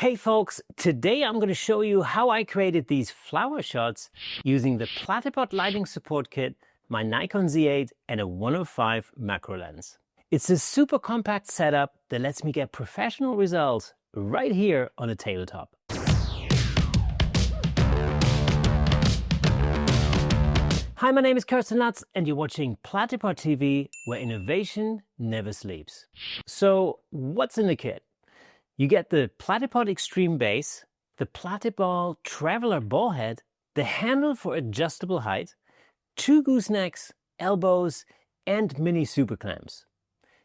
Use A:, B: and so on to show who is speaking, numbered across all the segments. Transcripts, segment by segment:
A: Hey folks, today I'm going to show you how I created these flower shots using the Platypod Lighting Support Kit, my Nikon Z8 and a 105 macro lens. It's a super compact setup that lets me get professional results right here on a tabletop. Hi, my name is Kirsten Lutz and you're watching Platypod TV, where innovation never sleeps. So what's in the kit? You get the Platypod Extreme base, the Platypod Traveler ball head, the handle for adjustable height, 2 goosenecks, elbows, and mini super clamps.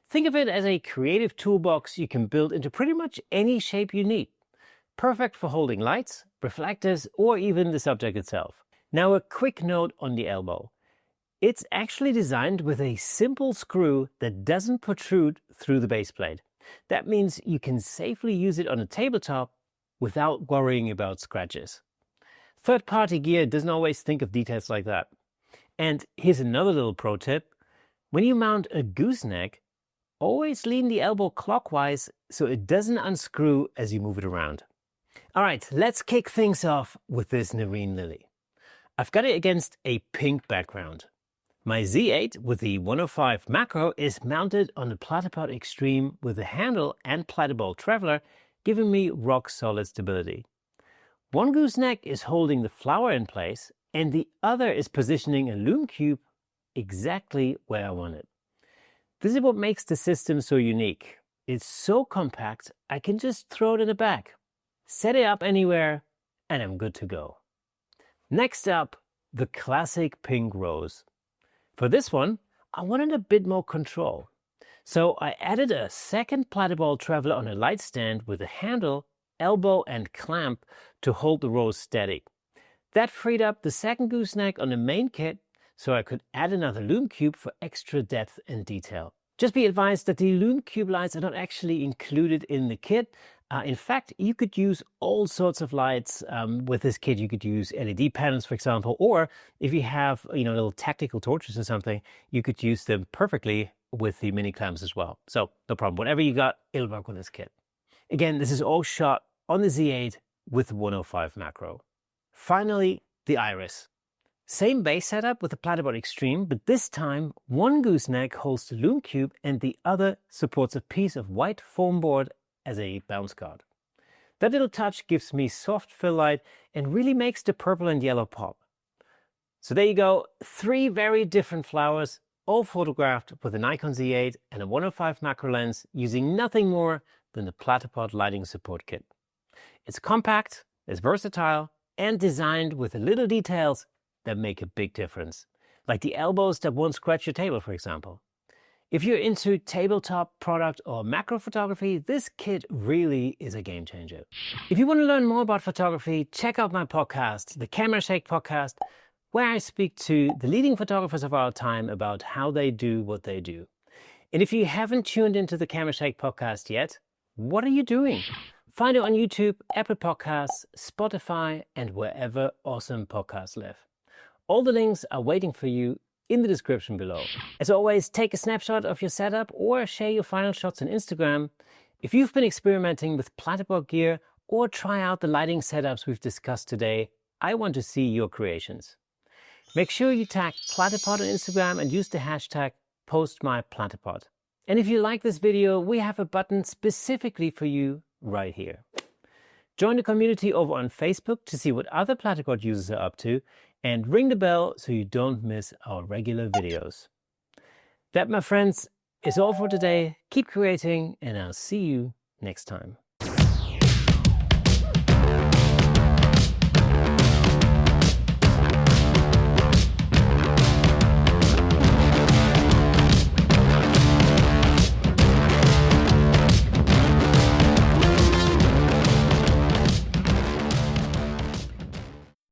A: Think of it as a creative toolbox you can build into pretty much any shape you need. Perfect for holding lights, reflectors, or even the subject itself. Now a quick note on the elbow. It's actually designed with a simple screw that doesn't protrude through the base plate. That means you can safely use it on a tabletop without worrying about scratches. Third-party gear doesn't always think of details like that. And here's another little pro tip. When you mount a gooseneck, always lean the elbow clockwise so it doesn't unscrew as you move it around. All right, let's kick things off with this Nerine lily. I've got it against a pink background. My Z8 with the 105 macro is mounted on the Platypod Extreme with the handle and Platypod Traveler, giving me rock solid stability. One gooseneck is holding the flower in place and the other is positioning a LumeCube exactly where I want it. This is what makes the system so unique. It's so compact, I can just throw it in the bag, set it up anywhere, and I'm good to go. Next up, the classic pink rose. For this one, I wanted a bit more control. So I added a second Platypod Traveler on a light stand with a handle, elbow and clamp to hold the rose steady. That freed up the second gooseneck on the main kit so I could add another LumeCube for extra depth and detail. Just be advised that the LumeCube lights are not actually included in the kit. In fact, you could use all sorts of lights with this kit. You could use LED panels, for example, or if you have little tactical torches or something, you could use them perfectly with the mini clamps as well. So no problem. Whatever you got, it'll work with this kit. Again, this is all shot on the Z8 with the 105 macro. Finally, the iris. Same base setup with the Platypod Extreme, but this time one gooseneck holds the LumeCube and the other supports a piece of white foam board as a bounce guard. That little touch gives me soft fill light and really makes the purple and yellow pop. So there you go, 3 very different flowers, all photographed with a Nikon Z8 and a 105 macro lens using nothing more than the Platypod Lighting Support Kit. It's compact, it's versatile, and designed with the little details that make a big difference, like the elbows that won't scratch your table, for example. If you're into tabletop, product, or macro photography, this kit really is a game changer. If you want to learn more about photography, check out my podcast, the Camera Shake Podcast, where I speak to the leading photographers of our time about how they do what they do. And if you haven't tuned into the Camera Shake Podcast yet, what are you doing? Find it on YouTube, Apple Podcasts, Spotify, and wherever awesome podcasts live. All the links are waiting for you in the description below. As always, take a snapshot of your setup or share your final shots on Instagram. If you've been experimenting with Platypod gear or try out the lighting setups we've discussed today, I want to see your creations. Make sure you tag Platypod on Instagram and use the hashtag #PostMyPlatypod. And if you like this video, we have a button specifically for you right here. Join the community over on Facebook to see what other Platypod users are up to, and ring the bell so you don't miss our regular videos. That, my friends, is all for today. Keep creating, and I'll see you next time.